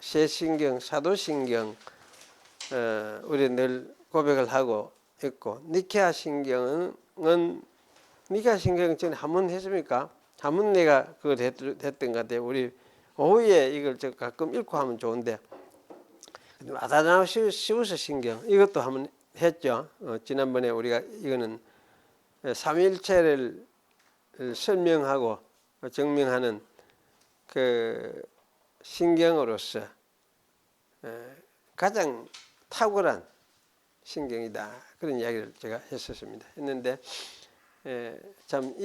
쇠신경, 사도신경 우리 늘 고백을 하고 있고, 니케아 신경은 전에 한번 했습니까? 한번 내가 그거 됐던 것 같아요. 우리 오후에 이걸 저 가끔 읽고 하면 좋은데, 아다나시우스 신경 이것도 한번 했죠. 지난번에 우리가 이거는 삼위일체를 설명하고 증명하는 그 신경으로서 가장 탁월한 신경이다, 그런 이야기를 제가 했는데 참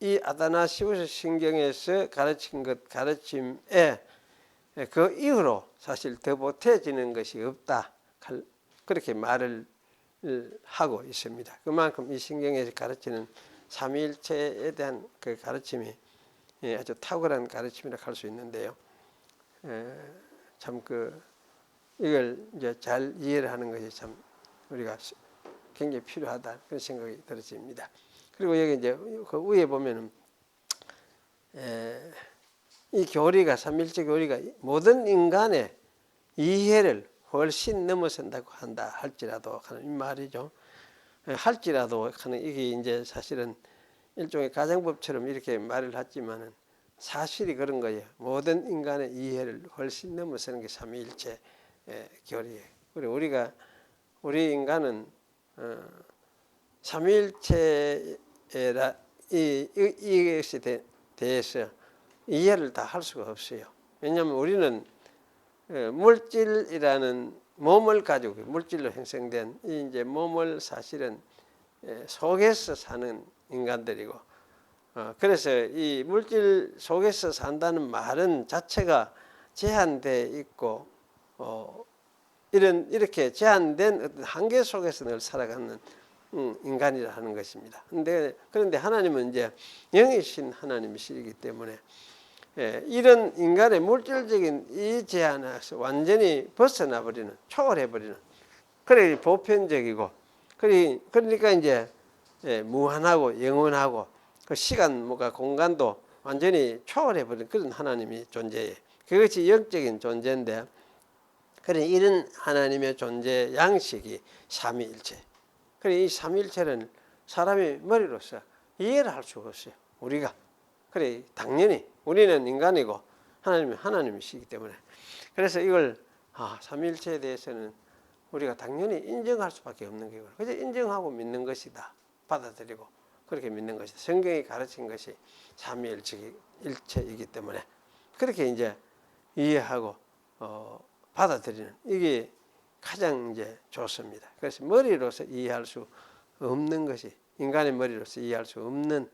이 아다나시우스 신경에서 가르친 가르침에 그 이후로 사실 더 보태지는 것이 없다, 그렇게 말을 하고 있습니다. 그만큼 이 신경에서 가르치는 삼위일체에 대한 그 가르침이 아주 탁월한 가르침이라고 할 수 있는데요. 참 이걸 이제 잘 이해를 하는 것이 참 우리가 굉장히 필요하다, 그런 생각이 들어집니다. 그리고 여기 이제 그 위에 보면은 이 교리가, 삼일체 교리가 모든 인간의 이해를 훨씬 넘어선다고 한다 할지라도 하는 이 말이죠. 할지라도 하는 이게 이제 사실은 일종의 가정법처럼 이렇게 말을 했지만은 사실이 그런 거예요. 모든 인간의 이해를 훨씬 넘어서는 게 삼위일체 교리예요. 그리고 우리 인간은 삼위일체라 이것에 대해서 이해를 다 할 수가 없어요. 왜냐하면 우리는 물질이라는 몸을 가지고, 물질로 형성된 이 이제 몸을 사실은 속에서 사는 인간들이고, 그래서 이 물질 속에서 산다는 말은 자체가 제한되어 있고, 이렇게 제한된 어떤 한계 속에서 늘 살아가는 인간이라 하는 것입니다. 그런데 하나님은 이제 영이신 하나님이시기 때문에 이런 인간의 물질적인 이 제한에서 완전히 벗어나버리는, 초월해버리는, 그래 보편적이고, 그러니까 이제 무한하고 영원하고 그 시간과 공간도 완전히 초월해버리는 그런 하나님이 존재해요. 그것이 영적인 존재인데, 그래 이런 하나님의 존재 양식이 삼위일체. 그래 이 삼위일체는 사람이 머리로서 이해를 할 수가 없어요. 우리가. 그래 당연히 우리는 인간이고 하나님은 하나님이시기 때문에, 그래서 이걸 삼위일체에 대해서는 우리가 당연히 인정할 수밖에 없는 거고, 그저 인정하고 믿는 것이다, 받아들이고 그렇게 믿는 것이다. 성경이 가르친 것이 삼위일체이기 때문에 그렇게 이제 이해하고 받아들이는, 이게 가장 이제 좋습니다. 그래서 머리로서 이해할 수 없는 것이, 인간의 머리로서 이해할 수 없는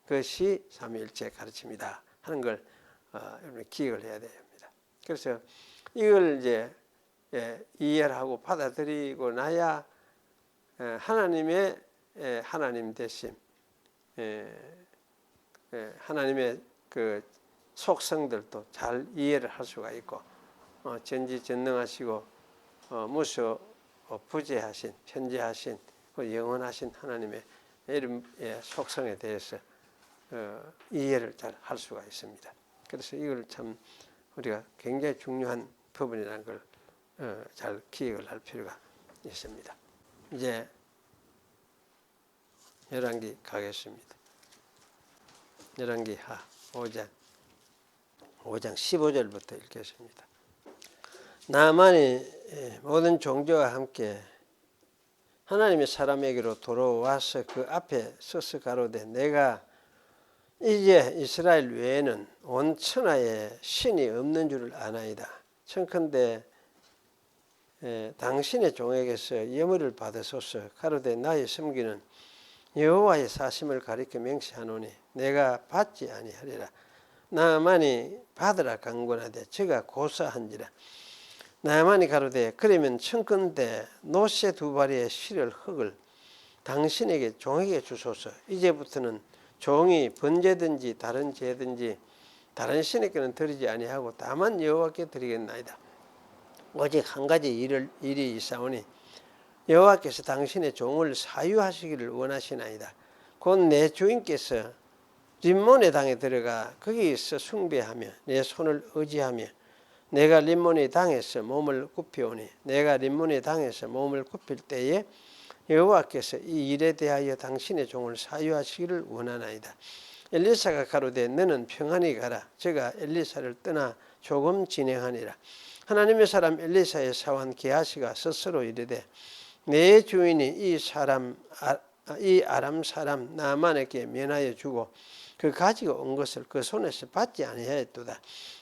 것이 삼위일체 가르침이다 하는 걸 여러분이 기억을 해야 됩니다. 그래서 이걸 이제 이해를 하고 받아들이고 나야 하나님의 하나님 되심, 하나님의 그 속성들도 잘 이해를 할 수가 있고, 전지전능하시고 무서 부재하신, 편재하신, 영원하신 하나님의 이름의 속성에 대해서 이해를 잘 할 수가 있습니다. 그래서 이걸 참 우리가 굉장히 중요한 부분이라는 걸 잘 기억을 할 필요가 있습니다. 이제 열왕기 가겠습니다. 열왕기하 5장 15절부터 읽겠습니다. 나만이 모든 종교와 함께 하나님의 사람에게로 돌아와서 그 앞에 서서 가로되, 내가 이제 이스라엘 외에는 온 천하에 신이 없는 줄을 아나이다. 청컨대 당신의 종에게서 예물을 받으소서. 가로되, 나의 섬기는 여호와의 사심을 가리켜 맹세하노니 내가 받지 아니하리라. 나만이 받으라 강권하되 저가 고사한지라. 나만이 가로되, 그러면 청컨대 노새 두 발의 실을 흙을 당신에게 종에게 주소서. 이제부터는 종이 번제든지 다른 제든지 다른 신에게는 드리지 아니하고 다만 여호와께 드리겠나이다. 오직 한 가지 일이 있사오니 여호와께서 당신의 종을 사유하시기를 원하시나이다. 곧 내 주인께서 림몬의 당에 들어가 거기에서 숭배하며 내 손을 의지하며 내가 림몬이 당해서 몸을 굽히오니 내가 림몬이 당해서 몸을 굽힐 때에 여호와께서 이 일에 대하여 당신의 종을 사유하시기를 원하나이다. 엘리사가 가로되 너는 평안히 가라. 저가 엘리사를 떠나 조금 진행하니라. 하나님의 사람 엘리사의 사환 게하시가 스스로 이르되 내 주인이 이 아람 사람 나만에게 면하여 주고 그 가지고 온 것을 그 손에서 받지 아니하였도다.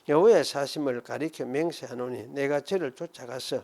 여호와의 사심을 가리켜 맹세하노니 내가 저를 쫓아가서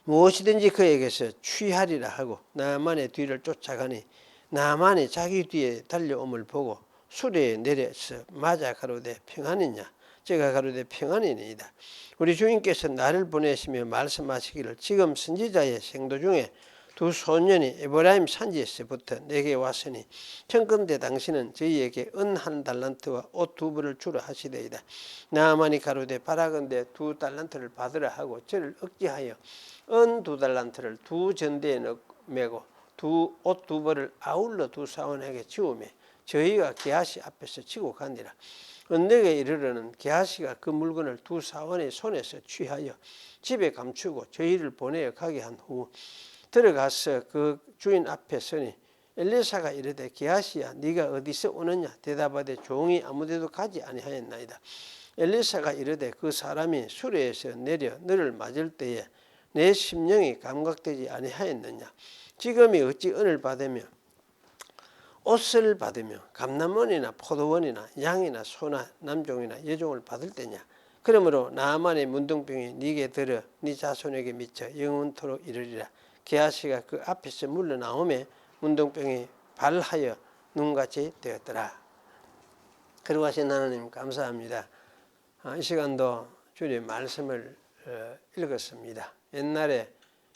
무엇이든지 그에게서 취하리라 하고 나만의 뒤를 쫓아가니 나만이 자기 뒤에 달려옴을 보고 수레에 내려서 맞아 가로되 평안이냐. 제가 가로되 평안이니이다. 우리 주인께서 나를 보내시며 말씀하시기를 지금 선지자의 생도 중에 두 소년이 에브라임 산지에서부터 내게 왔으니 청컨대 당신은 저희에게 은 1달란트와 옷 2벌을 주라 하시되이다. 나아만이 가로되 바라건대 2달란트를 받으라 하고 저를 억지하여 은 2달란트를 2전대에 메고 옷 2벌을 아울러 2사원에게 지우며 저희가 게하시 앞에서 치고 가니라. 언덕에 이르러는 게하시가 그 물건을 2사원의 손에서 취하여 집에 감추고 저희를 보내어 가게 한 후 들어가서 그 주인 앞에 서니 엘리사가 이르되 게하시야 네가 어디서 오느냐. 대답하되 종이 아무데도 가지 아니하였나이다. 엘리사가 이르되 그 사람이 수레에서 내려 너를 맞을 때에 내 심령이 감각되지 아니하였느냐. 지금이 어찌 은을 받으며 옷을 받으며 감남원이나 포도원이나 양이나 소나 남종이나 여종을 받을 때냐. 그러므로 나아만의 문둥병이 네게 들어 네 자손에게 미쳐 영원토록 이르리라. 게하시가 그 앞에서 물러나오매 문둥병이 발하여 눈같이 되었더라. 거룩하신 하나님 감사합니다. 이 시간도 주님의 말씀을 읽었습니다. 옛날에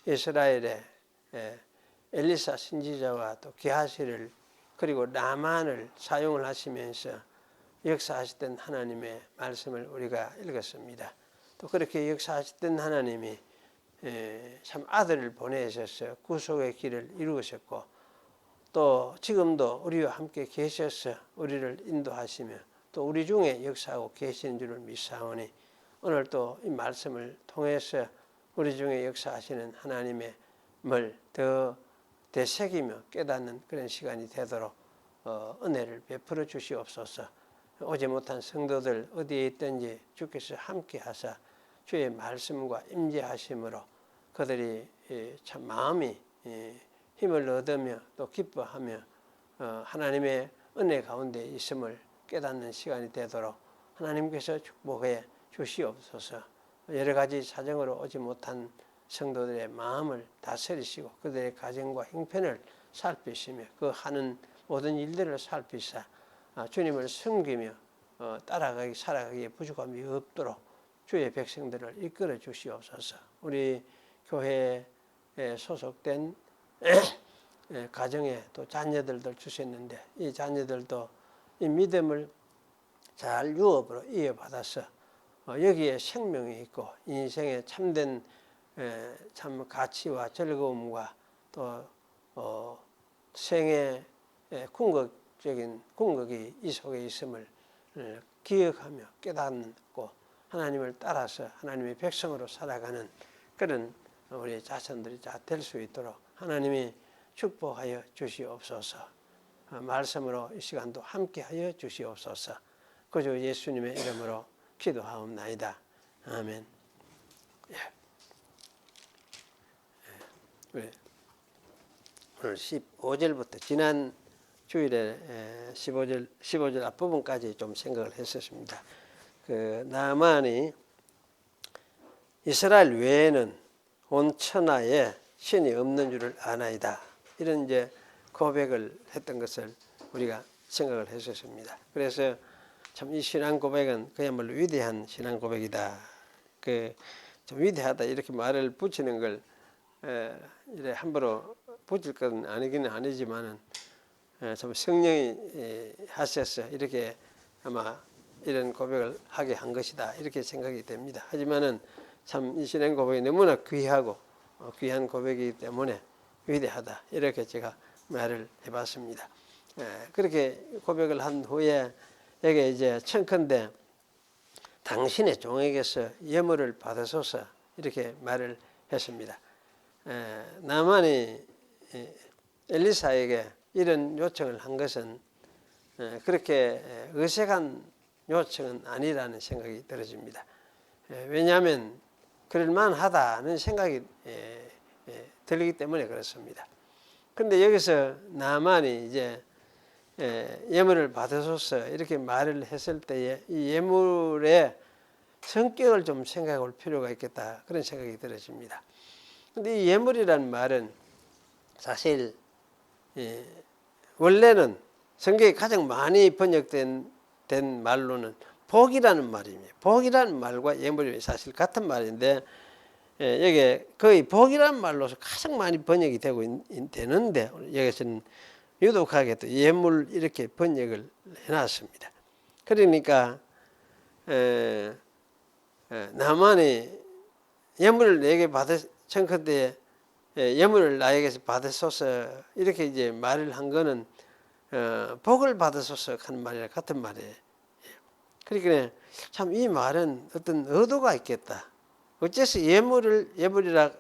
이스라엘에 엘리사 선지자와 또 게하시를 그리고 나만을 사용을 하시면서 역사하셨던 하나님의 말씀을 우리가 읽었습니다. 또 그렇게 역사하셨던 하나님이 참 아들을 보내셔서 구속의 길을 이루셨고 또 지금도 우리와 함께 계셔서 우리를 인도하시며 또 우리 중에 역사하고 계시는 줄을 믿사오니 오늘 또 이 말씀을 통해서 우리 중에 역사하시는 하나님의 말 더 되새기며 깨닫는 그런 시간이 되도록 은혜를 베풀어 주시옵소서. 오지 못한 성도들 어디에 있든지 주께서 함께 하사 주의 말씀과 임재하심으로 그들이 참 마음이 힘을 얻으며 또 기뻐하며 하나님의 은혜 가운데 있음을 깨닫는 시간이 되도록 하나님께서 축복해 주시옵소서. 여러 가지 사정으로 오지 못한 성도들의 마음을 다스리시고 그들의 가정과 형편을 살피시며 그 하는 모든 일들을 살피사 주님을 섬기며 따라가기 살아가기에 부족함이 없도록 주의 백성들을 이끌어 주시옵소서. 우리 교회에 소속된 가정에 또 자녀들도 주셨는데 이 자녀들도 이 믿음을 잘 유업으로 이어받아서 여기에 생명이 있고 인생에 참된 참 가치와 즐거움과 또 생의 궁극적인 궁극이 이 속에 있음을 기억하며 깨닫고 하나님을 따라서 하나님의 백성으로 살아가는 그런 우리 자손들이 될 수 있도록 하나님이 축복하여 주시옵소서. 말씀으로 이 시간도 함께하여 주시옵소서. 그저 예수님의 이름으로 기도하옵나이다. 아멘. 오늘 15절부터 지난 주일에 15절 앞부분까지 좀 생각을 했었습니다. 그 나아만이 이스라엘 외에는 온 천하에 신이 없는 줄을 아나이다. 이런 이제 고백을 했던 것을 우리가 생각을 했었습니다. 그래서 참 이 신앙 고백은 그야말로 위대한 신앙 고백이다. 좀 위대하다 이렇게 말을 붙이는 걸 이래 함부로 붙일 건 아니기는 아니지만은 참 성령이 하셔서 이렇게 아마 이런 고백을 하게 한 것이다 이렇게 생각이 됩니다. 하지만은 참 이 신앙 고백이 너무나 귀하고 귀한 고백이기 때문에 위대하다 이렇게 제가 말을 해봤습니다. 그렇게 고백을 한 후에 여기 이제 청컨대 당신의 종에게서 예물을 받으소서 이렇게 말을 했습니다. 나만이 엘리사에게 이런 요청을 한 것은 그렇게 어색한 요청은 아니라는 생각이 들어집니다. 왜냐하면 그럴만하다는 생각이 들기 때문에 그렇습니다. 그런데 여기서 나만이 이제 예물을 받으소서 이렇게 말을 했을 때에 이 예물의 성격을 좀 생각해 볼 필요가 있겠다 그런 생각이 들어집니다. 그런데 이 예물이라는 말은 사실 원래는 성경에 가장 많이 번역된 말로는 복이라는 말입니다. 복이라는 말과 예물이 사실 같은 말인데 여기 거의 복이라는 말로서 가장 많이 번역이 되는데 여기서는 유독하게 또 예물 이렇게 번역을 해놨습니다. 그러니까 나만이 예물을 내게 청컨대 예물을 나에게서 받으소서 이렇게 이제 말을 한 거는 복을 받으소서 하는 말이랑 같은 말이에요. 그러니까 참 이 말은 어떤 의도가 있겠다. 어째서 예물이라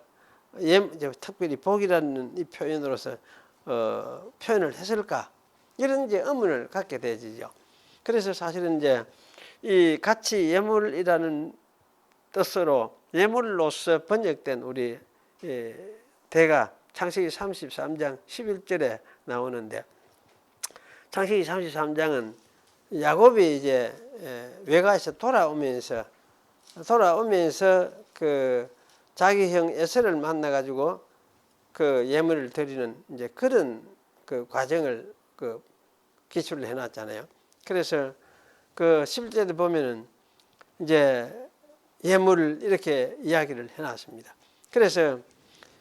특별히 복이라는 이 표현으로서 표현을 했을까? 이런 이제 의문을 갖게 되지요. 그래서 사실은 이제 이 같이 예물이라는 뜻으로 예물로서 번역된 우리 대가 창세기 33장 11절에 나오는데 창세기 33장은 야곱이 이제 외가에서 돌아오면서 그 자기 형 에서를 만나 가지고 그 예물을 드리는 이제 그런 그 과정을 그 기술을 해놨잖아요. 그래서 그 11절에 보면은 이제 예물을 이렇게 이야기를 해놨습니다. 그래서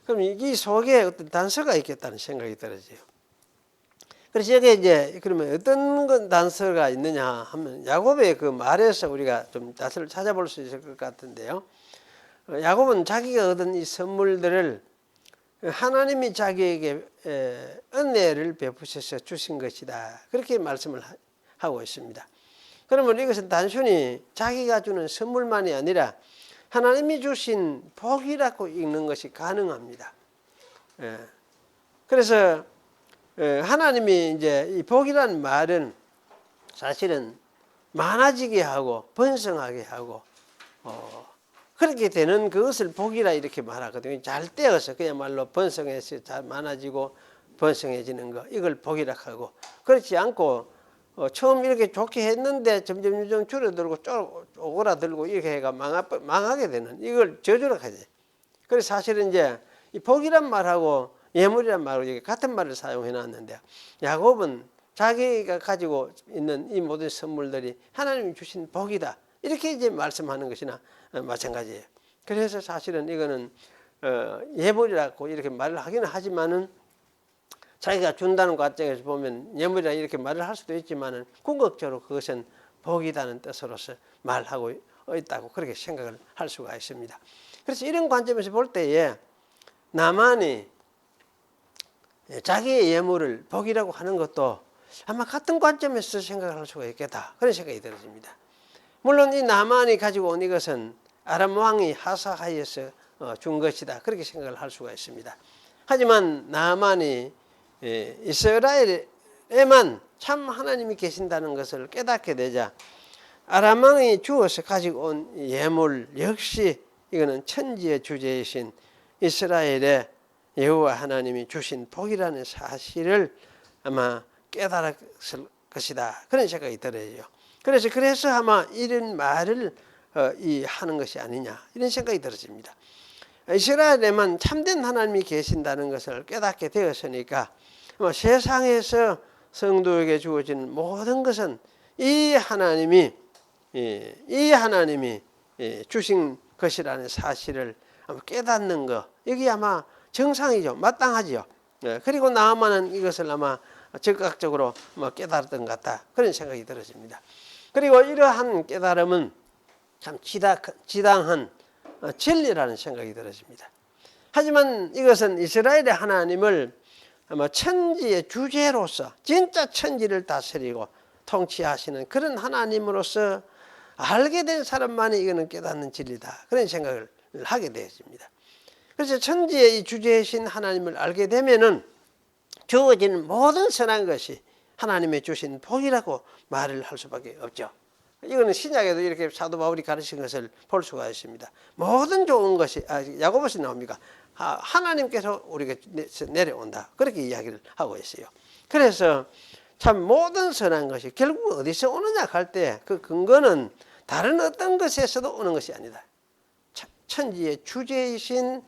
그럼 이 속에 어떤 단서가 있겠다는 생각이 들어져요. 그래서 여기에 이제 그러면 어떤 단서가 있느냐 하면 야곱의 그 말에서 우리가 좀 단서를 찾아볼 수 있을 것 같은데요. 야곱은 자기가 얻은 이 선물들을 하나님이 자기에게 은혜를 베푸셔서 주신 것이다. 그렇게 말씀을 하고 있습니다. 그러면 이것은 단순히 자기가 주는 선물만이 아니라 하나님이 주신 복이라고 읽는 것이 가능합니다. 그래서 하나님이 이제 이 복이라는 말은 사실은 많아지게 하고 번성하게 하고 그렇게 되는 그것을 복이라 이렇게 말하거든요. 잘 떼어서 그야말로 번성해서 잘 많아지고 번성해지는 거 이걸 복이라 하고 그렇지 않고 처음 이렇게 좋게 했는데 점점 줄어들고 오그라들고 이렇게 해가 망하게 되는 이걸 저주라 하지. 그래서 사실은 이제 이 복이란 말하고 예물이란 말하고 같은 말을 사용해 놨는데 야곱은 자기가 가지고 있는 이 모든 선물들이 하나님이 주신 복이다. 이렇게 이제 말씀하는 것이나 마찬가지예요. 그래서 사실은 이거는 예물이라고 이렇게 말을 하기는 하지만은 자기가 준다는 과정에서 보면 예물이라 이렇게 말을 할 수도 있지만은 궁극적으로 그것은 복이라는 뜻으로서 말하고 있다고 그렇게 생각을 할 수가 있습니다. 그래서 이런 관점에서 볼 때에 나만이 자기의 예물을 복이라고 하는 것도 아마 같은 관점에서 생각할 수가 있겠다. 그런 생각이 들어집니다. 물론 이 나만이 가지고 온 이것은 아람 왕이 하사하여서 준 것이다. 그렇게 생각을 할 수가 있습니다. 하지만 나만이 이스라엘에만 참 하나님이 계신다는 것을 깨닫게 되자 아람 왕이 주어서 가지고 온 예물 역시 이거는 천지의 주제이신 이스라엘의 여호와 하나님이 주신 복이라는 사실을 아마 깨달았을 것이다. 그런 생각이 들어요. 그래서 아마 이런 말을 하는 것이 아니냐 이런 생각이 들어집니다. 이스라엘에만 참된 하나님이 계신다는 것을 깨닫게 되었으니까 아마 세상에서 성도에게 주어지는 모든 것은 이 하나님이 주신 것이라는 사실을 아마 깨닫는 것 이게 아마 정상이죠. 마땅하지요. 그리고 나아만은 이것을 아마 즉각적으로 깨달았던 것 같다. 그런 생각이 들어집니다. 그리고 이러한 깨달음은 참 지당한 진리라는 생각이 들어집니다. 하지만 이것은 이스라엘의 하나님을 아마 천지의 주제로서 진짜 천지를 다스리고 통치하시는 그런 하나님으로서 알게 된 사람만이 이거는 깨닫는 진리다. 그런 생각을 하게 되었습니다. 그래서 천지의 이 주제이신 하나님을 알게 되면은 주어지는 모든 선한 것이 하나님의 주신 복이라고 말을 할 수밖에 없죠. 이거는 신약에도 이렇게 사도 바울이 가르친 것을 볼 수가 있습니다. 모든 좋은 것이 야고보서 나옵니까? 하나님께서 우리에게 내려온다. 그렇게 이야기를 하고 있어요. 그래서 참 모든 선한 것이 결국 어디서 오느냐 할 때 그 근거는 다른 어떤 것에서도 오는 것이 아니다. 천지의 주제이신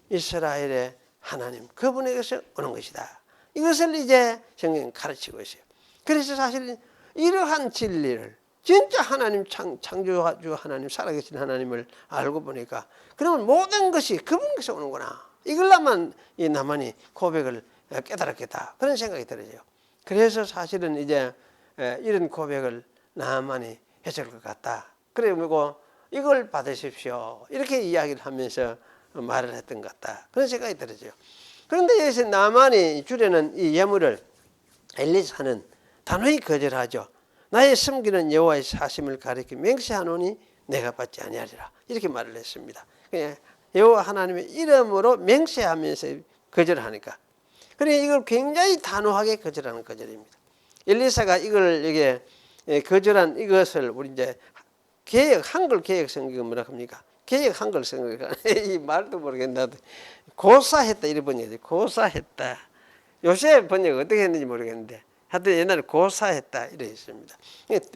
이스라엘의 하나님 그분에게서 오는 것이다. 이것을 이제 성경이 가르치고 있어요. 그래서 사실 이러한 진리를 진짜 하나님 창조주 하나님 살아계신 하나님을 알고 보니까 그러면 모든 것이 그분께서 오는구나. 이걸로만 이 나만이 고백을 깨달았겠다. 그런 생각이 들어요. 그래서 사실은 이제 이런 고백을 나만이 해줄 것 같다. 그리고 이걸 받으십시오. 이렇게 이야기를 하면서 말을 했던 것 같다. 그런 생각이 들어요. 그런데 여기서 나만이 주려는 이 예물을 엘리사는 단호히 거절하죠. 나의 섬기는 여호와의 사심을 가리켜 맹세하노니 내가 받지 아니하리라. 이렇게 말을 했습니다. 여호와 하나님의 이름으로 맹세하면서 거절하니까. 그러니까 이걸 굉장히 단호하게 거절하는 거절입니다. 엘리사가 이걸 이게 거절한 이것을 우리 이제 한글 개역 성경은 뭐라 합니까? 개역 한글 성경 이 말도 모르겠는데 고사했다 이런 번역이 고사했다. 요새 번역 어떻게 했는지 모르겠는데 하여튼 옛날에 고사했다 이래 있습니다.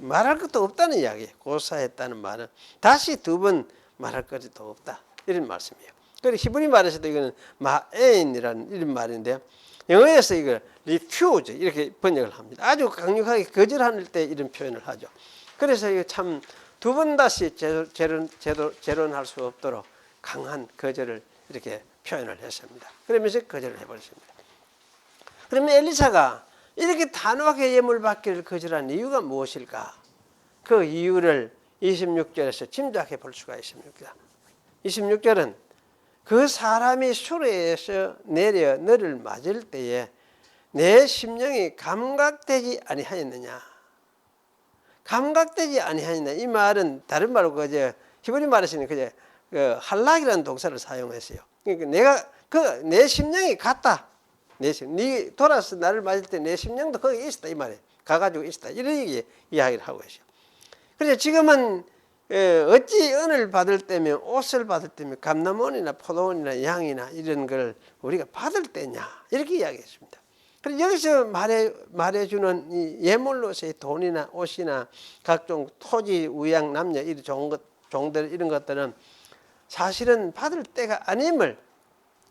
말할 것도 없다는 이야기예요. 고사했다는 말은 다시 두 번 말할 것도 없다 이런 말씀이에요. 그리고 히브리 말에서도 이거는 마에인이라는 이런 말인데 영어에서 이걸 refuse 이렇게 번역을 합니다. 아주 강력하게 거절할 때 이런 표현을 하죠. 그래서 이거 참 두 번 다시 재론할 수 없도록 강한 거절을 이렇게 표현을 했습니다. 그러면서 거절을 해버렸습니다. 그러면 엘리사가 이렇게 단호하게 예물 받기를 거절한 이유가 무엇일까? 그 이유를 26절에서 짐작해 볼 수가 있습니다. 26절은 그 사람이 수레에서 내려 너를 맞을 때에 내 심령이 감각되지 아니하였느냐? 감각되지 아니하였느냐? 이 말은 다른 말로 그저 히브리 말에서는 그저 할락이라는 동사를 사용했어요. 그러니까 내가 내 심령이 갔다. 네 돌아서 나를 맞을 때 내 심령도 거기 있었다 이 말이에요. 가가지고 있었다 이렇게 이야기를 하고 있어요. 그래서 지금은 어찌 은을 받을 때면 옷을 받을 때면 감람원이나 포도원이나 양이나 이런 걸 우리가 받을 때냐 이렇게 이야기했습니다. 그래서 여기서 말해주는 이 예물로서의 돈이나 옷이나 각종 토지, 우양, 남녀 이런 종들 이런 것들은 사실은 받을 때가 아님을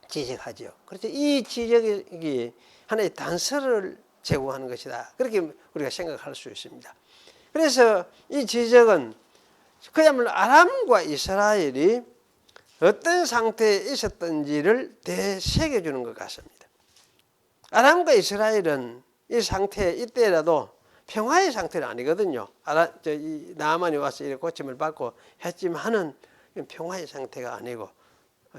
지적하죠. 그래서 이 지적이 하나의 단서를 제공하는 것이다. 그렇게 우리가 생각할 수 있습니다. 그래서 이 지적은 그야말로 아람과 이스라엘이 어떤 상태에 있었던지를 되새겨주는 것 같습니다. 아람과 이스라엘은 이 상태 이때라도 평화의 상태는 아니거든요. 나아만이 와서 이렇게 고침을 받고 했지만은 평화의 상태가 아니고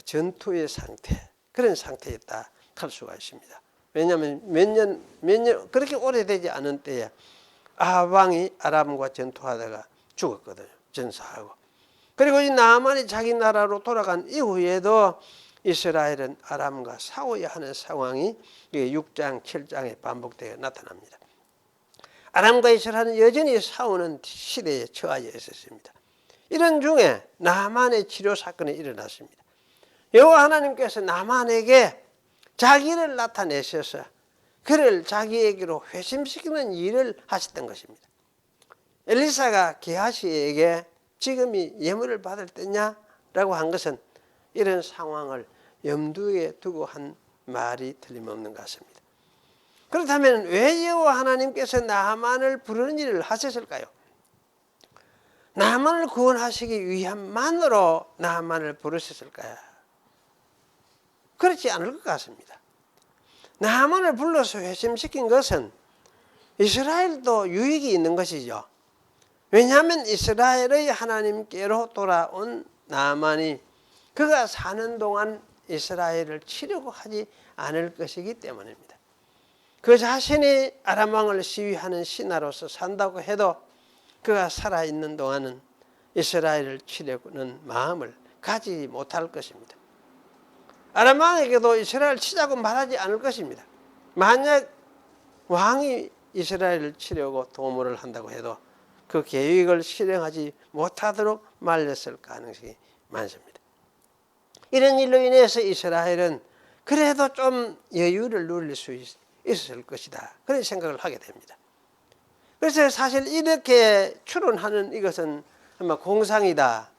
전투의 상태 그런 상태였다 할 수가 있습니다. 왜냐하면 몇 년 그렇게 오래되지 않은 때에 아합왕이 아람과 전투하다가 죽었거든요. 전사하고. 그리고 이 나아만이 자기 나라로 돌아간 이후에도 이스라엘은 아람과 싸워야 하는 상황이 6장, 7장에 반복되어 나타납니다. 아람과 이스라엘은 여전히 싸우는 시대에 처하여 있었습니다. 이런 중에 나아만의 치료 사건이 일어났습니다. 여호와 하나님께서 나만에게 자기를 나타내셔서 그를 자기에게로 회심시키는 일을 하셨던 것입니다. 엘리사가 게하시에게 지금이 예물을 받을 때냐라고 한 것은 이런 상황을 염두에 두고 한 말이 틀림없는 것 같습니다. 그렇다면 왜 여호와 하나님께서 나아만을 부르는 일을 하셨을까요? 나아만을 구원하시기 위함만으로 나아만을 부르셨을까요? 그렇지 않을 것 같습니다. 나아만을 불러서 회심시킨 것은 이스라엘도 유익이 있는 것이죠. 왜냐하면 이스라엘의 하나님께로 돌아온 나아만이 그가 사는 동안 이스라엘을 치려고 하지 않을 것이기 때문입니다. 그 자신이 아람 왕을 시위하는 신하로서 산다고 해도 그가 살아있는 동안은 이스라엘을 치려는 마음을 가지지 못할 것입니다. 아람 왕에게도 이스라엘을 치자고 말하지 않을 것입니다. 만약 왕이 이스라엘을 치려고 도모를 한다고 해도 그 계획을 실행하지 못하도록 말렸을 가능성이 많습니다. 이런 일로 인해서 이스라엘은 그래도 좀 여유를 누릴 수 있을 것이다, 그런 생각을 하게 됩니다. 그래서 사실 이렇게 추론하는 이것은 아마 공상이다,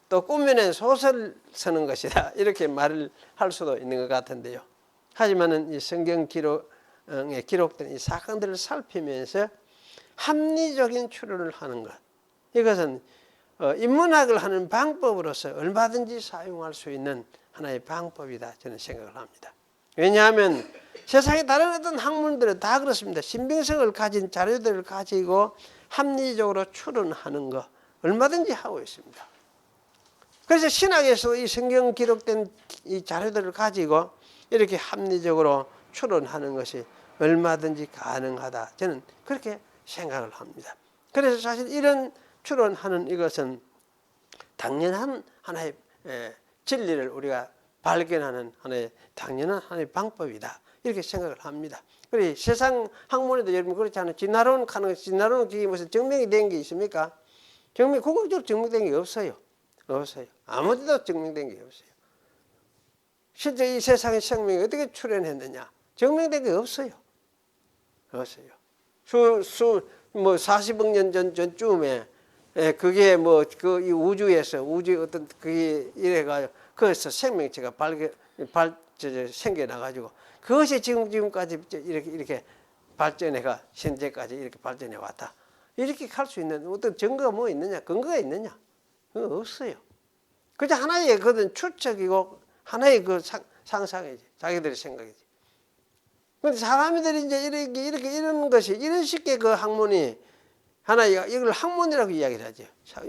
또 꾸며낸 소설 쓰는 것이다, 이렇게 말을 할 수도 있는 것 같은데요. 하지만은 이 성경 기록에 기록된 이 사건들을 살피면서 합리적인 추론을 하는 것, 이것은 인문학을 하는 방법으로서 얼마든지 사용할 수 있는 하나의 방법이다, 저는 생각을 합니다. 왜냐하면 세상의 다른 어떤 학문들은 다 그렇습니다. 신빙성을 가진 자료들을 가지고 합리적으로 추론하는 거 얼마든지 하고 있습니다. 그래서 신학에서 이 성경 기록된 이 자료들을 가지고 이렇게 합리적으로 추론하는 것이 얼마든지 가능하다, 저는 그렇게 생각을 합니다. 그래서 사실 이런 추론하는 이것은 당연한 하나의 진리를 우리가 발견하는 하나의 당연한 하나의 방법이다, 이렇게 생각을 합니다. 그리고 세상 학문에도 여러분 그렇지 않아요? 진화론 하는 진화론은 그게 무슨 증명이 된 게 있습니까? 궁극적으로 증명된 게 없어요. 아무데도 증명된 게 없어요. 실제 이 세상의 생명이 어떻게 출현했느냐? 증명된 게 없어요. 뭐 40억 년 전쯤에 그게 뭐 그 이 우주에서 어떤 그게 이래가 거기서 생명체가 생겨나 가지고 그것이 지금까지 이렇게 발전해가 현재까지 이렇게 발전해 왔다, 이렇게 할 수 있는 어떤 증거가 뭐 있느냐? 근거가 있느냐? 그거 없어요. 그저 하나의 그런 추측이고 하나의 그 상상이지, 자기들의 생각이지. 그런데 사람들이 이제 이렇게 이런 것이 이런 식의 그 학문이 이걸 학문이라고 이야기를 하죠.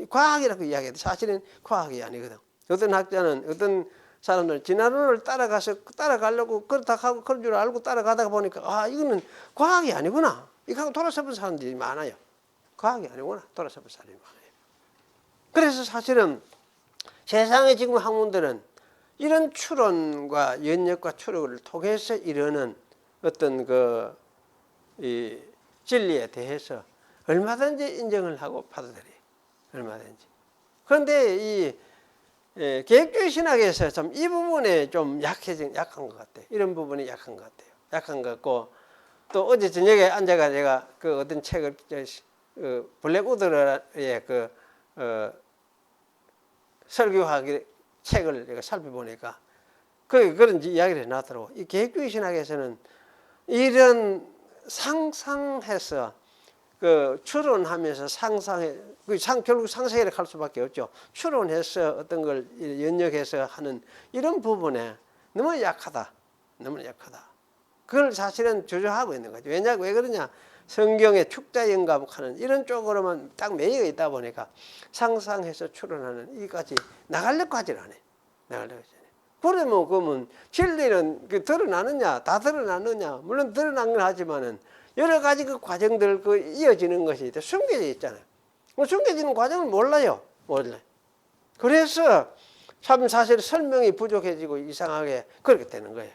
과학이라고 이야기해도 사실은 과학이 아니거든. 어떤 학자는 어떤 사람들은 진화론을 따라가려고 그렇다 하고 그런 줄 알고 따라가다가 보니까 이거는 과학이 아니구나, 이거 돌아서는 사람들이 많아요. 과학이 아니구나, 돌아서는 사람이 많아요. 그래서 사실은 세상의 지금 학문들은 이런 추론과 연역과 추론을 통해서 이루는 어떤 이 진리에 대해서 얼마든지 인정을 하고 받아들여요. 얼마든지. 그런데 이 계획주의 신학에서 좀 이 부분에 좀 약한 것 같아요. 이런 부분이 약한 것 같아요. 약한 것 같고, 또 어제 저녁에 앉아가 제가 그 어떤 책을 블랙우드의 설교하기 책을 제가 살펴보니까 그런 이야기를 해놨더라고. 이 계획주의 신학에서는 이런 상상해서 추론하면서 결국 상상이라 할 수밖에 없죠. 추론해서 어떤 걸 연역해서 하는 이런 부분에 너무 약하다. 그걸 사실은 주저하고 있는 거죠. 왜 그러냐? 성경의 축자 영감하는 이런 쪽으로만 딱 매여 있다 보니까 상상해서 추론하는 이까지 나가려고 하질 않아요. 그러면 진리는 드러나느냐? 다 드러나느냐? 물론 드러난 건 하지만은 여러 가지 그 과정들 이어지는 것이 숨겨져 있잖아요. 숨겨지는 과정을 몰라요. 그래서 참 사실 설명이 부족해지고 이상하게 그렇게 되는 거예요.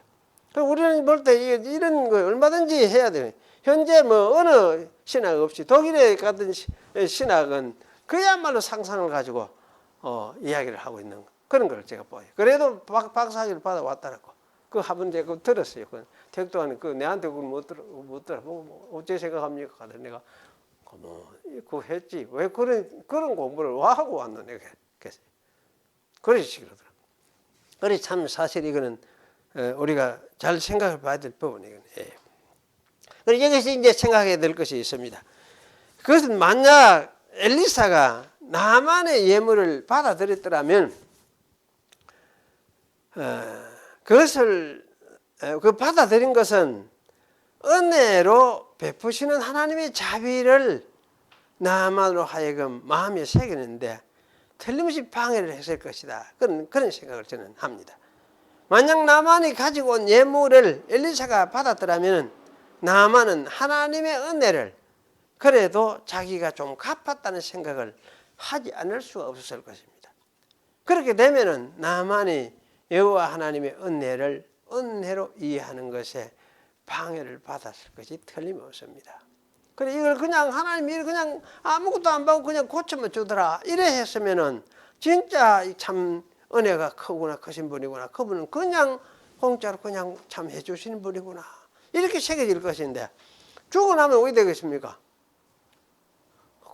우리는 볼 때 이런 거 얼마든지 해야 돼요. 현재 뭐 어느 신학 없이 독일에 갔던 신학은 그야말로 상상을 가지고 이야기를 하고 있는 그런 걸 제가 보여요. 그래도 박사학위를 받아왔다라고. 그 한번 제가 들었어요. 택도 안 내한테 그걸 못 들어. 어째 생각합니까? 하더니 내가 그거 했지. 왜 그런 공부를 하고 왔노? 내가 그런 식으로 더라고요. 그래 참 사실 이거는 우리가 잘 생각해 봐야 될 부분이에요. 그래서 여기서 이제 생각해야 될 것이 있습니다. 그것은 만약 엘리사가 나만의 예물을 받아들였더라면 그것을 받아들인 것은 은혜로 베푸시는 하나님의 자비를 나만으로 하여금 마음에 새기는데 틀림없이 방해를 했을 것이다. 그런 생각을 저는 합니다. 만약 나만이 가지고 온 예물을 엘리사가 받았더라면 나만은 하나님의 은혜를 그래도 자기가 좀 갚았다는 생각을 하지 않을 수가 없었을 것입니다. 그렇게 되면은 나만이 여호와 하나님의 은혜로 이해하는 것에 방해를 받았을 것이 틀림없습니다. 그래 이걸 그냥 하나님이 그냥 아무것도 안 받고 그냥 고쳐만 주더라 이래 했으면은 진짜 참 은혜가 크구나 크신 분이구나 그분은 그냥 공짜로 그냥 참 해주시는 분이구나 이렇게 새겨질 것인데 주고 나면 어떻게 되겠습니까?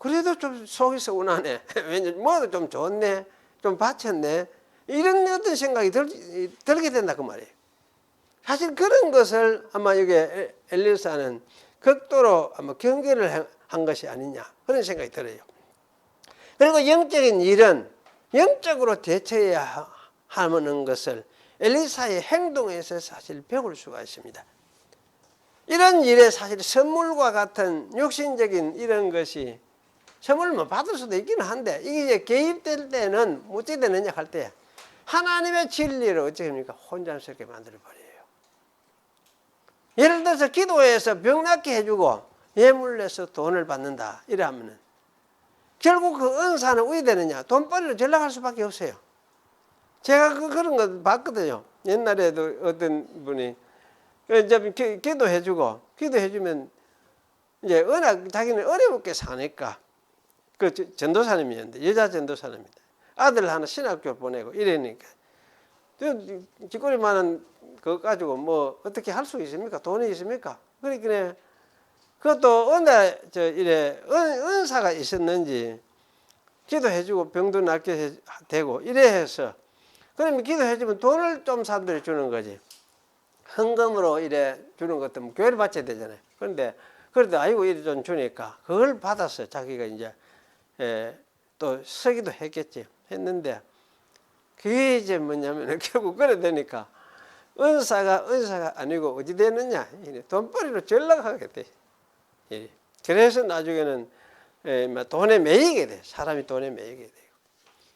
그래도 좀 속이 서운하네. 왠지 뭐도 좀 좋네, 좀 바쳤네 이런 어떤 생각이 들게 된다 그 말이에요. 사실 그런 것을 아마 여기 엘리사는 극도로 아마 경계를 한 것이 아니냐 그런 생각이 들어요. 그리고 영적인 일은 영적으로 대처해야 하는 것을 엘리사의 행동에서 사실 배울 수가 있습니다. 이런 일에 사실 선물과 같은 육신적인 이런 것이 선물을 받을 수도 있기는 한데 이게 이제 개입될 때는 어떻게 되느냐 할 때 하나님의 진리를 어떻게 합니까? 혼란스럽게 만들어버려요. 예를 들어서 기도해서 병 낫게 해주고 예물 내서 돈을 받는다 이러면은 결국 그 은사는 어디 되느냐? 돈벌이로 전락할 수밖에 없어요. 제가 그런 거 봤거든요. 옛날에도 어떤 분이 이제 기도해주면 이제 워낙 자기는 어렵게 사니까 그 전도사님이었는데 여자 전도사님입니다. 아들 하나 신학교 보내고 이러니까 뒷거리만한 그거 가지고 뭐 어떻게 할 수 있습니까? 돈이 있습니까? 그러니까 그것도 어느 이래 은사가 있었는지 기도해주고 병도 낫게 되고 이래 해서 그러면 기도해주면 돈을 좀 사람들이 주는 거지. 헌금으로 이래 주는 것도 뭐 교회를 바쳐야 되잖아요. 그런데 그래도 아이고 이래 좀 주니까 그걸 받아서 자기가 이제 또 쓰기도 했는데 그게 이제 뭐냐면 결국 그래 되니까 은사가 아니고 어디 되느냐 돈벌이로 전락하게 돼. 그래서 나중에는 돈에 매이게 돼. 사람이 돈에 매이게 돼요.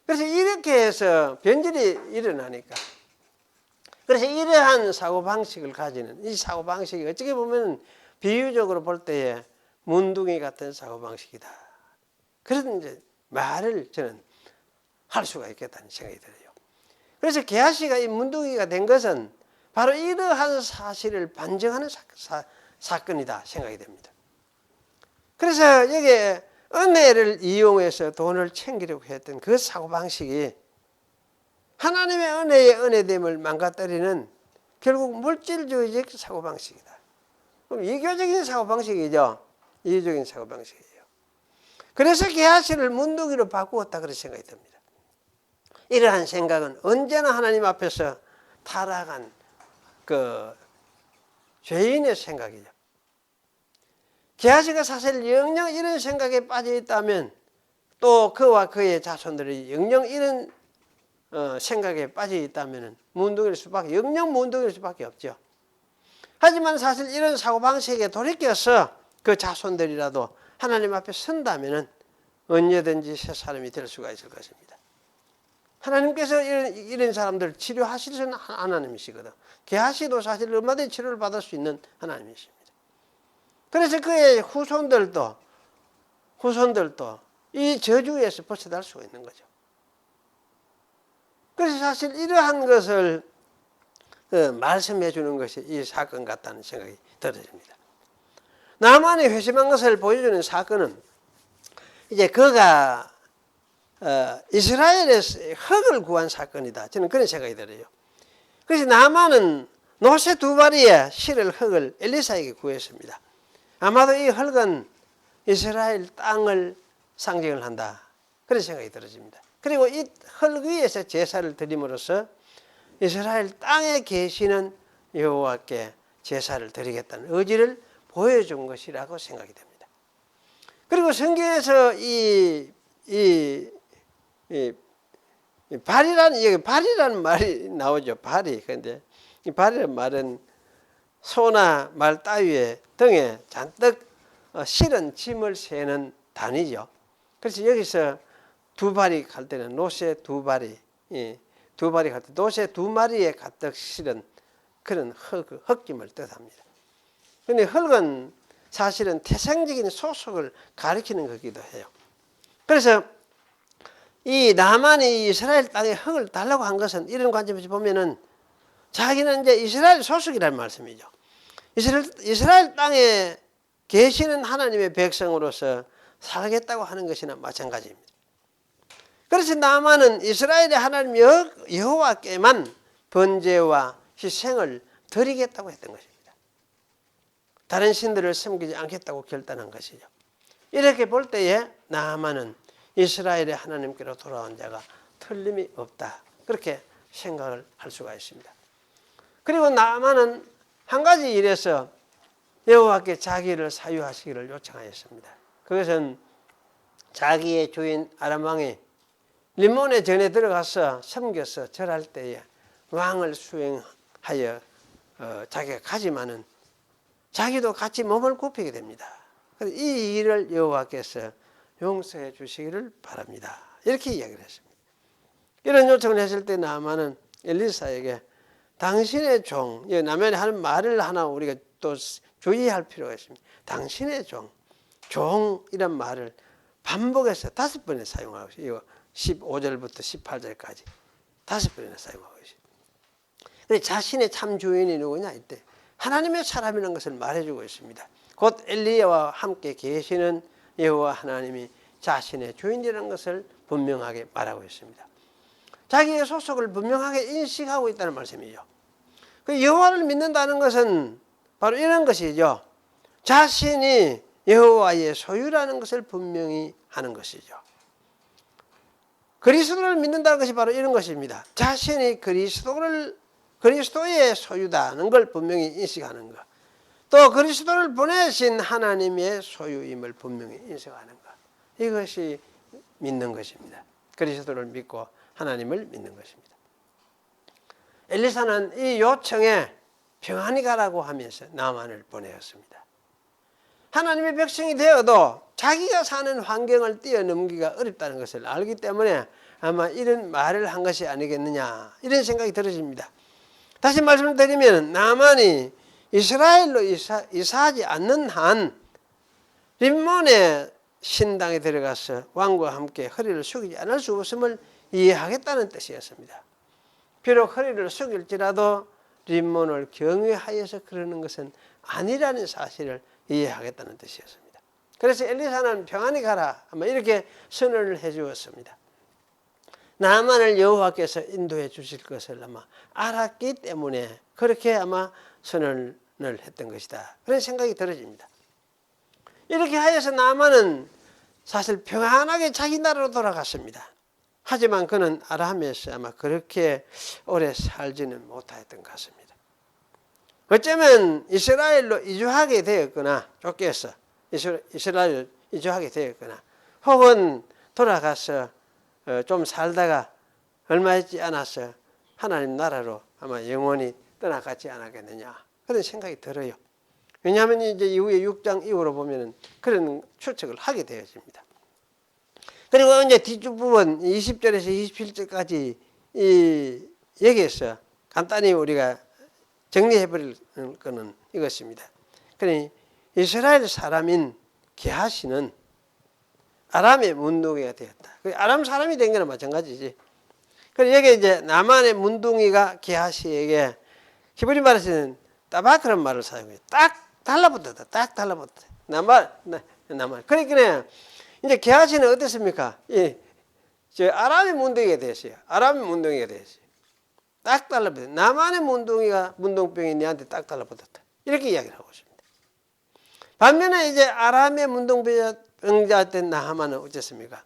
그래서 이렇게 해서 변질이 일어나니까 그래서 이러한 사고방식을 가지는 이 사고방식이 어떻게 보면 비유적으로 볼 때에 문둥이 같은 사고방식이다. 그런 이제 말을 저는 할 수가 있겠다는 생각이 들어요. 그래서 게하시가 이 문둥이가 된 것은 바로 이러한 사실을 반증하는 사건이다 생각이 됩니다. 그래서 여기에 은혜를 이용해서 돈을 챙기려고 했던 그 사고방식이 하나님의 은혜의 은혜됨을 망가뜨리는 결국 물질주의적 사고방식이다. 그럼 이교적인 사고방식이죠. 이교적인 사고방식이에요. 그래서 게하시를 문둥이로 바꾸었다 그런 생각이 듭니다. 이러한 생각은 언제나 하나님 앞에서 타락한 그 죄인의 생각이죠. 게하시가 사실 영영 이런 생각에 빠져 있다면 또 그와 그의 자손들이 영영 이런 생각에 빠져 있다면 영영 문둥이일 수밖에 없죠. 하지만 사실 이런 사고방식에 돌이켜서 그 자손들이라도 하나님 앞에 선다면 언제든지 새 사람이 될 수가 있을 것입니다. 하나님께서 이런 사람들을 치료하시는 하나님이시거든. 게하시도 사실 얼마든지 치료를 받을 수 있는 하나님이십니다. 그래서 그의 후손들도 이 저주에서 벗어날 수가 있는 거죠. 그래서 사실 이러한 것을 말씀해 주는 것이 이 사건 같다는 생각이 들어집니다. 나만이 회심한 것을 보여주는 사건은 이제 그가 이스라엘에서 흙을 구한 사건이다. 저는 그런 생각이 들어요. 그래서 나만은 노새 두 마리의 실을 흙을 엘리사에게 구했습니다. 아마도 이 흙은 이스라엘 땅을 상징을 한다. 그런 생각이 들어집니다. 그리고 이 흙 위에서 제사를 드림으로써 이스라엘 땅에 계시는 여호와께 제사를 드리겠다는 의지를 보여준 것이라고 생각이 됩니다. 그리고 성경에서 발이라는 말이 나오죠. 발이. 그런데 이 발이라는 말은 소나 말 따위의 등에 잔뜩 실은 짐을 세는 단위죠. 그래서 여기서 두 발이 갈 때는 노새 두 발이 갈 때 노새 두 마리에 가득 실은 그런 흙짐을 뜻합니다. 그런데 흙은 사실은 태생적인 소속을 가리키는 거기도 해요. 그래서 이 나만이 이스라엘 땅에 흙을 달라고 한 것은 이런 관점에서 보면은 자기는 이제 이스라엘 소속이라는 말씀이죠. 이스라엘 땅에 계시는 하나님의 백성으로서 살겠다고 하는 것이나 마찬가지입니다. 그래서 나만은 이스라엘의 하나님 여호와께만 번제와 희생을 드리겠다고 했던 것입니다. 다른 신들을 섬기지 않겠다고 결단한 것이죠. 이렇게 볼 때에 나만은 이스라엘의 하나님께로 돌아온 자가 틀림이 없다. 그렇게 생각을 할 수가 있습니다. 그리고 나만은 한 가지 일에서 여호와께 자기를 사유하시기를 요청하였습니다. 그것은 자기의 주인 아람 왕이 림몬의 전에 들어가서 섬겨서 절할 때에 왕을 수행하여 자기가 가지만은 자기도 같이 몸을 굽히게 됩니다. 이 일을 여호와께서 용서해 주시기를 바랍니다. 이렇게 이야기를 했습니다. 이런 요청을 했을 때 나아만은 엘리사에게 당신의 종, 남편이 하는 말을 하나 우리가 또 주의할 필요가 있습니다. 당신의 종이란 말을 반복해서 5번에 사용하고 있어요. 15절부터 18절까지 5번이나 사용하고 있어요. 자신의 참 주인이 누구냐 이때 하나님의 사람이라는 것을 말해주고 있습니다. 곧 엘리야와 함께 계시는 여호와 하나님이 자신의 주인이라는 것을 분명하게 말하고 있습니다. 자기의 소속을 분명하게 인식하고 있다는 말씀이죠. 그 여호와를 믿는다는 것은 바로 이런 것이죠. 자신이 여호와의 소유라는 것을 분명히 하는 것이죠. 그리스도를 믿는다는 것이 바로 이런 것입니다. 자신이 그리스도의 소유다는 걸 분명히 인식하는 것. 또 그리스도를 보내신 하나님의 소유임을 분명히 인식하는 것. 이것이 믿는 것입니다. 그리스도를 믿고 하나님을 믿는 것입니다. 엘리사는 이 요청에 평안히 가라고 하면서 나만을 보내었습니다. 하나님의 백성이 되어도 자기가 사는 환경을 뛰어넘기가 어렵다는 것을 알기 때문에 아마 이런 말을 한 것이 아니겠느냐 이런 생각이 들어집니다. 다시 말씀을 드리면 나만이 이스라엘로 이사하지 않는 한 림몬의 신당에 들어가서 왕과 함께 허리를 숙이지 않을 수 없음을 이해하겠다는 뜻이었습니다. 비록 허리를 숙일지라도 림몬을 경외하여서 그러는 것은 아니라는 사실을 이해하겠다는 뜻이었습니다. 그래서 엘리사는 평안히 가라 아마 이렇게 선언을 해 주었습니다. 나만을 여호와께서 인도해 주실 것을 아마 알았기 때문에 그렇게 아마 선언을 했던 것이다. 그런 생각이 들어집니다. 이렇게 하여서 나만은 사실 평안하게 자기 나라로 돌아갔습니다. 하지만 그는 아람에서 아마 그렇게 오래 살지는 못했던 것 같습니다. 어쩌면 이스라엘로 이주하게 되었거나 쫓겨서 이스라엘로 이주하게 되었거나 혹은 돌아가서 좀 살다가 얼마 있지 않아서 하나님 나라로 아마 영원히 떠나가지 않았겠느냐 그런 생각이 들어요. 왜냐하면 이제 이후에 6장 이후로 보면은 그런 추측을 하게 되어집니다. 그리고 이제 뒤부분 20절에서 27절까지 이 여기에서 간단히 우리가 정리해 버릴 것은 이것입니다. 그러니 이스라엘 사람인 게하시는 아람의 문둥이가 되었다. 아람 사람이 된 거나 마찬가지지. 그래서 여기 이제 나만의 문둥이가 게하시에게 히브리 말에서는 따바크란 말을 사용해요. 딱 달라붙었다. 딱 달라붙었다. 나만. 그러니까 이제 게하시는 어땠습니까? 저 아람의 문둥이가 됐어요. 아람의 문둥이가 됐어요. 딱 달라붙었다. 나만의 문둥병이 내한테 딱 달라붙었다. 이렇게 이야기를 하고 있습니다. 반면에 이제 아람의 문둥병자였던 나하만은 어쨌습니까?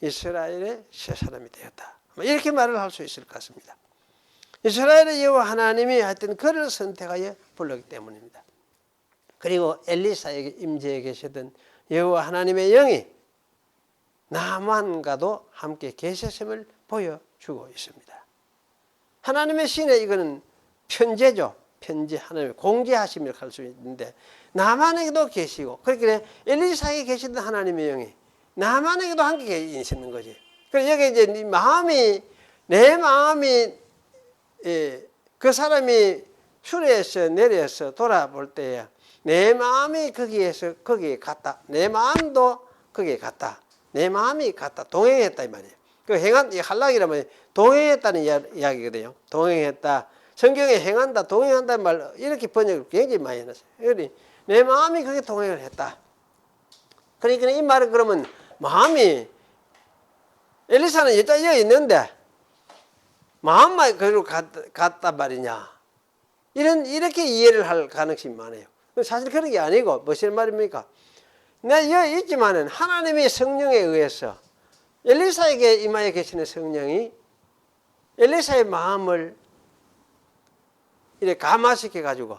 이스라엘의 새 사람이 되었다. 이렇게 말을 할 수 있을 것 같습니다. 이스라엘의 여호와 하나님이 하여튼 그를 선택하여 불렀기 때문입니다. 그리고 엘리사에게 임재해 계시던 여호와 하나님의 영이 나만과도 함께 계셨음을 보여주고 있습니다. 하나님의 신의 이거는 편제죠. 편제 하나님의 공제하심을 할 수 있는데 나만에게도 계시고 그렇게 엘리사에게 계시던 하나님의 영이 나만에게도 함께 계시는 거지. 그래서 여기 이제 내 마음이 그 사람이 수레에서 내려서 돌아볼 때에 내 마음이 거기에 갔다. 내 마음도 거기에 갔다. 내 마음이 갔다. 동행했다 이 말이에요. 그 행한 이 할락이라면 동행했다는 이야기거든요. 동행했다. 성경에 행한다, 동행한다는 말 이렇게 번역을 굉장히 많이 해놨어요. 그러니 내 마음이 그게 동행을 했다. 그러니까 이 말은 그러면 마음이 엘리사는 여자여 있는데 마음만 그리로 갔단 말이냐. 이렇게 이해를 할 가능성이 많아요. 사실 그런 게 아니고 무슨 말입니까? 내가 여기 있지만은 하나님의 성령에 의해서 엘리사에게 임하여 계시는 성령이 엘리사의 마음을 이렇게 감화시켜 가지고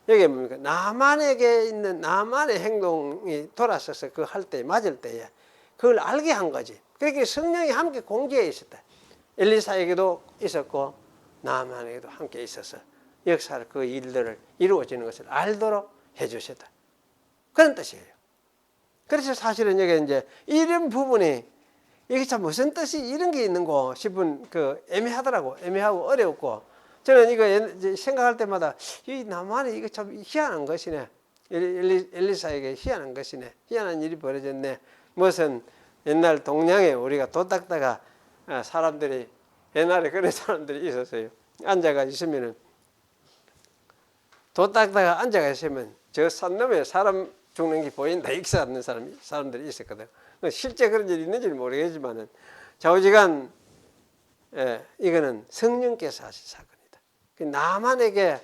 여기 뭡니까? 나만에게 있는 나만의 행동이 돌아서서 그거 할 때 맞을 때에 그걸 알게 한 거지. 그렇게 성령이 함께 공지해 있었다. 엘리사에게도 있었고 나만에게도 함께 있어서 역사를 그 일들을 이루어지는 것을 알도록 해주셨다. 그런 뜻이에요. 그래서 사실은 여기 이제 이런 부분이 이게 참 무슨 뜻이 이런 게 있는 거 싶은 그 애매하더라고. 애매하고 어렵고 저는 이거 생각할 때마다 이 나만의 이거 참 희한한 것이네. 엘리사에게 희한한 것이네. 희한한 일이 벌어졌네. 무슨 옛날 동양에 우리가 도 닦다가 사람들이 옛날에 그런 사람들이 있었어요. 앉아가 있으면은 도 닦다가 앉아가 있으면 저 산 너머에 사람 죽는 게 보인다 이렇게 하는 사람들이 있었거든. 실제 그런 일이 있는지는 모르겠지만은 좌우지간 이거는 성령께서 하신 사건이다. 나만에게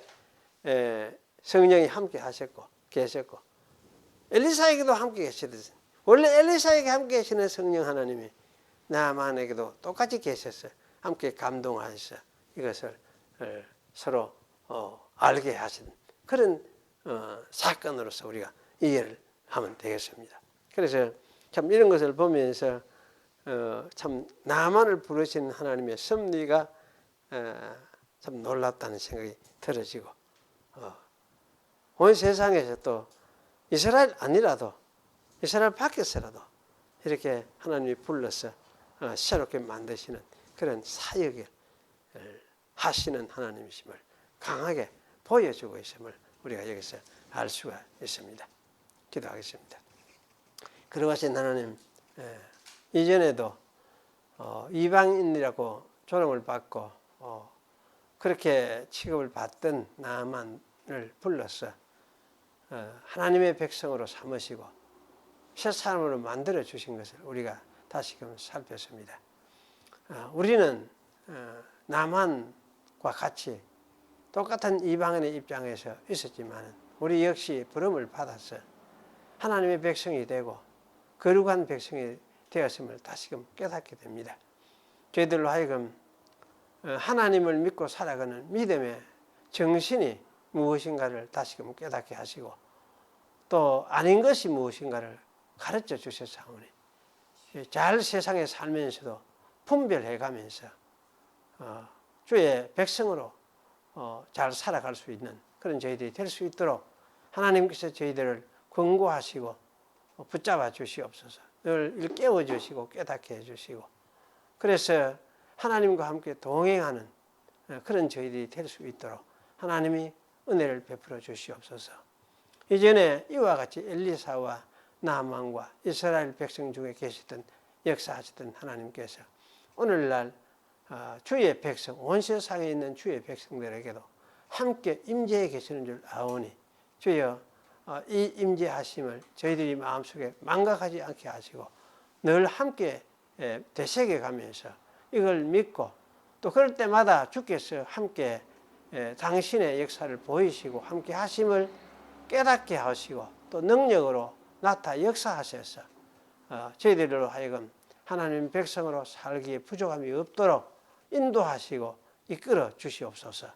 성령이 함께 하셨고 계셨고 엘리사에게도 함께 계시듯이 원래 엘리사에게 함께 계시는 성령 하나님이 나만에게도 똑같이 계셨어요. 함께 감동하셔서 이것을 서로 알게 하신 그런 사건으로서 우리가 이해를 하면 되겠습니다. 그래서 참 이런 것을 보면서 참 나만을 부르시는 하나님의 섭리가 참 놀랍다는 생각이 들어지고 온 세상에서 또 이스라엘 아니라도 이스라엘 밖에서라도 이렇게 하나님이 불러서 새롭게 만드시는 그런 사역을 하시는 하나님이심을 강하게 보여주고 있음을 우리가 여기서 알 수가 있습니다. 기도하겠습니다. 그러하신 하나님, 이전에도 이방인이라고 조롱을 받고 그렇게 취급을 받던 나만을 불러서 하나님의 백성으로 삼으시고 새 사람으로 만들어 주신 것을 우리가 다시금 살폈습니다. 우리는 나만과 같이 똑같은 이방인의 입장에서 있었지만 우리 역시 부름을 받아서 하나님의 백성이 되고 거룩한 백성이 되었음을 다시금 깨닫게 됩니다. 저희들로 하여금 하나님을 믿고 살아가는 믿음의 정신이 무엇인가를 다시금 깨닫게 하시고 또 아닌 것이 무엇인가를 가르쳐 주셨사오니 잘 세상에 살면서도 분별해 가면서 주의 백성으로 잘 살아갈 수 있는 그런 저희들이 될 수 있도록 하나님께서 저희들을 권고하시고 붙잡아 주시옵소서. 늘 깨워 주시고 깨닫게 해 주시고 그래서 하나님과 함께 동행하는 그런 저희들이 될 수 있도록 하나님이 은혜를 베풀어 주시옵소서. 이전에 이와 같이 엘리사와 나만과 이스라엘 백성 중에 계시던 역사하시던 하나님께서 오늘날 주의 백성 온 세상에 있는 주의 백성들에게도 함께 임재해 계시는 줄 아오니 주여 이 임재하심을 저희들이 마음속에 망각하지 않게 하시고 늘 함께 되새겨 가면서 이걸 믿고 또 그럴 때마다 주께서 함께 당신의 역사를 보이시고 함께 하심을 깨닫게 하시고 또 능력으로 나타 역사하셔서 저희들로 하여금 하나님 백성으로 살기에 부족함이 없도록 인도하시고 이끌어 주시옵소서.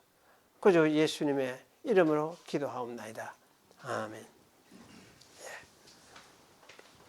그저 예수님의 이름으로 기도하옵나이다. 아멘.